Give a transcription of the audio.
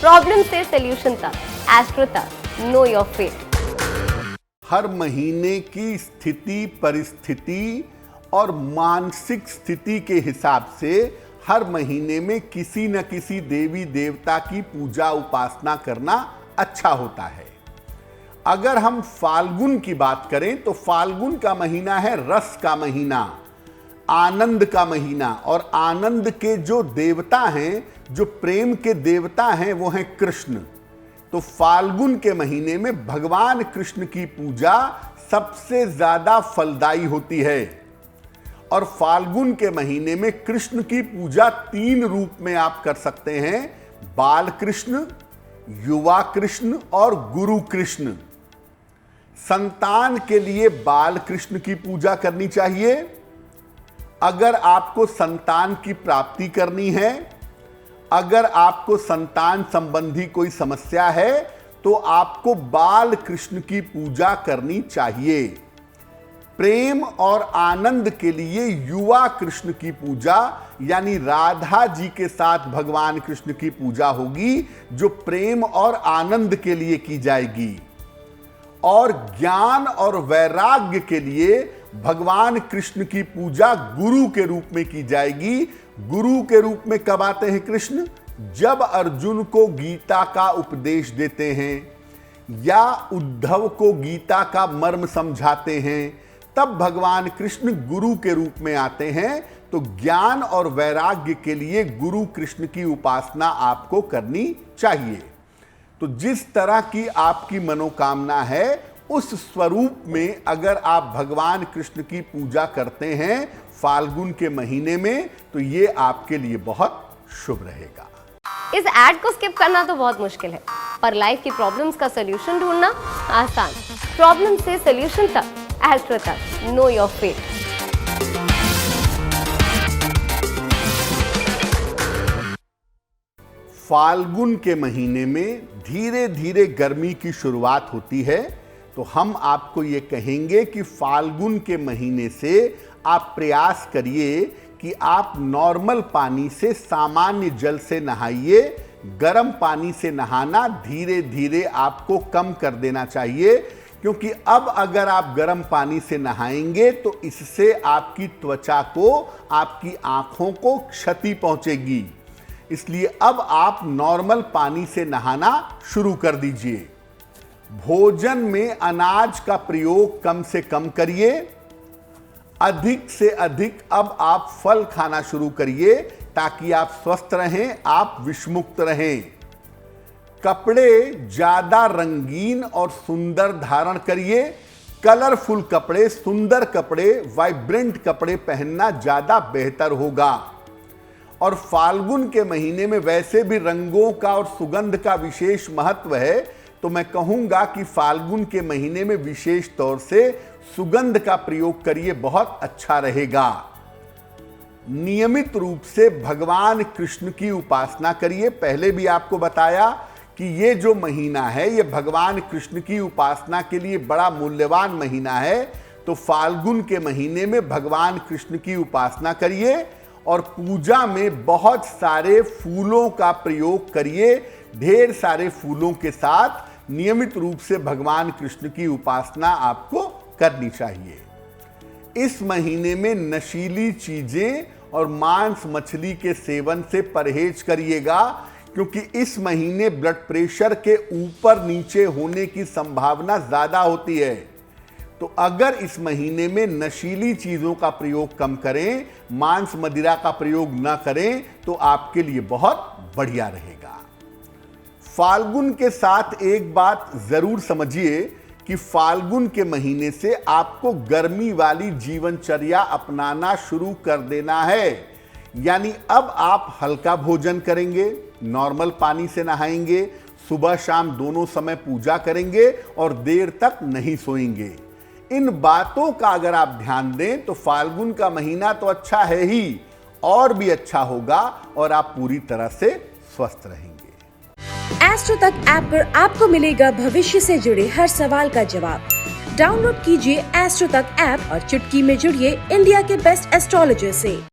Problem से solution तक, astro तक, नो योर फेट। हर महीने की स्थिति, परिस्थिति और मानसिक स्थिति के हिसाब से हर महीने में किसी न किसी देवी देवता की पूजा उपासना करना अच्छा होता है। अगर हम फाल्गुन की बात करें तो फाल्गुन का महीना है रस का महीना, आनंद का महीना, और आनंद के जो देवता हैं, जो प्रेम के देवता हैं, वो हैं कृष्ण। तो फाल्गुन के महीने में भगवान कृष्ण की पूजा सबसे ज्यादा फलदायी होती है। और फाल्गुन के महीने में कृष्ण की पूजा 3 रूप में आप कर सकते हैं: बाल कृष्ण, युवा कृष्ण और गुरु कृष्ण। संतान के लिए बाल कृष्ण की पूजा करनी चाहिए। अगर आपको संतान की प्राप्ति करनी है, अगर आपको संतान संबंधी कोई समस्या है, तो आपको बाल कृष्ण की पूजा करनी चाहिए। प्रेम और आनंद के लिए युवा कृष्ण की पूजा, यानी राधा जी के साथ भगवान कृष्ण की पूजा होगी, जो प्रेम और आनंद के लिए की जाएगी। और ज्ञान और वैराग्य के लिए भगवान कृष्ण की पूजा गुरु के रूप में की जाएगी। गुरु के रूप में कब आते हैं कृष्ण? जब अर्जुन को गीता का उपदेश देते हैं या उद्धव को गीता का मर्म समझाते हैं, तब भगवान कृष्ण गुरु के रूप में आते हैं। तो ज्ञान और वैराग्य के लिए गुरु कृष्ण की उपासना आपको करनी चाहिए। तो जिस तरह की आपकी मनोकामना है, उस स्वरूप में अगर आप भगवान कृष्ण की पूजा करते हैं फाल्गुन के महीने में, तो ये आपके लिए बहुत शुभ रहेगा। इस एड को स्किप करना तो बहुत मुश्किल है, पर लाइफ की प्रॉब्लम्स का सॉल्यूशन ढूंढना आसान। प्रॉब्लम से सॉल्यूशन तक, एस्ट्रो तक, नो योर फेट। फाल्गुन के महीने में धीरे धीरे गर्मी की शुरुआत होती है। तो हम आपको ये कहेंगे कि फाल्गुन के महीने से आप प्रयास करिए कि आप नॉर्मल पानी से, सामान्य जल से नहाइए। गर्म पानी से नहाना धीरे धीरे आपको कम कर देना चाहिए, क्योंकि अब अगर आप गर्म पानी से नहाएंगे तो इससे आपकी त्वचा को, आपकी आंखों को क्षति पहुंचेगी। इसलिए अब आप नॉर्मल पानी से नहाना शुरू कर दीजिए। भोजन में अनाज का प्रयोग कम से कम करिए। अधिक से अधिक अब आप फल खाना शुरू करिए, ताकि आप स्वस्थ रहें, आप विषमुक्त रहें। कपड़े ज्यादा रंगीन और सुंदर धारण करिए। कलरफुल कपड़े, सुंदर कपड़े, वाइब्रेंट कपड़े पहनना ज्यादा बेहतर होगा। और फाल्गुन के महीने में वैसे भी रंगों का और सुगंध का विशेष महत्व है, तो मैं कहूंगा कि फाल्गुन के महीने में विशेष तौर से सुगंध का प्रयोग करिए, बहुत अच्छा रहेगा। नियमित रूप से भगवान कृष्ण की उपासना करिए। पहले भी आपको बताया कि ये जो महीना है, ये भगवान कृष्ण की उपासना के लिए बड़ा मूल्यवान महीना है। तो फाल्गुन के महीने में भगवान कृष्ण की उपासना करिए और पूजा में बहुत सारे फूलों का प्रयोग करिए। ढेर सारे फूलों के साथ नियमित रूप से भगवान कृष्ण की उपासना आपको करनी चाहिए। इस महीने में नशीली चीजें और मांस मछली के सेवन से परहेज करिएगा, क्योंकि इस महीने ब्लड प्रेशर के ऊपर नीचे होने की संभावना ज्यादा होती है। तो अगर इस महीने में नशीली चीजों का प्रयोग कम करें, मांस मदिरा का प्रयोग ना करें, तो आपके लिए बहुत बढ़िया रहेगा। फाल्गुन के साथ एक बात जरूर समझिए कि फाल्गुन के महीने से आपको गर्मी वाली जीवनचर्या अपनाना शुरू कर देना है। यानी अब आप हल्का भोजन करेंगे, नॉर्मल पानी से नहाएंगे, सुबह शाम दोनों समय पूजा करेंगे और देर तक नहीं सोएंगे। इन बातों का अगर आप ध्यान दें तो फाल्गुन का महीना तो अच्छा है ही, और भी अच्छा होगा और आप पूरी तरह से स्वस्थ रहेंगे। एस्ट्रो तक ऐप पर आपको मिलेगा भविष्य से जुड़े हर सवाल का जवाब। डाउनलोड कीजिए एस्ट्रो तक ऐप और चुटकी में जुड़िए इंडिया के बेस्ट एस्ट्रोलॉजर से।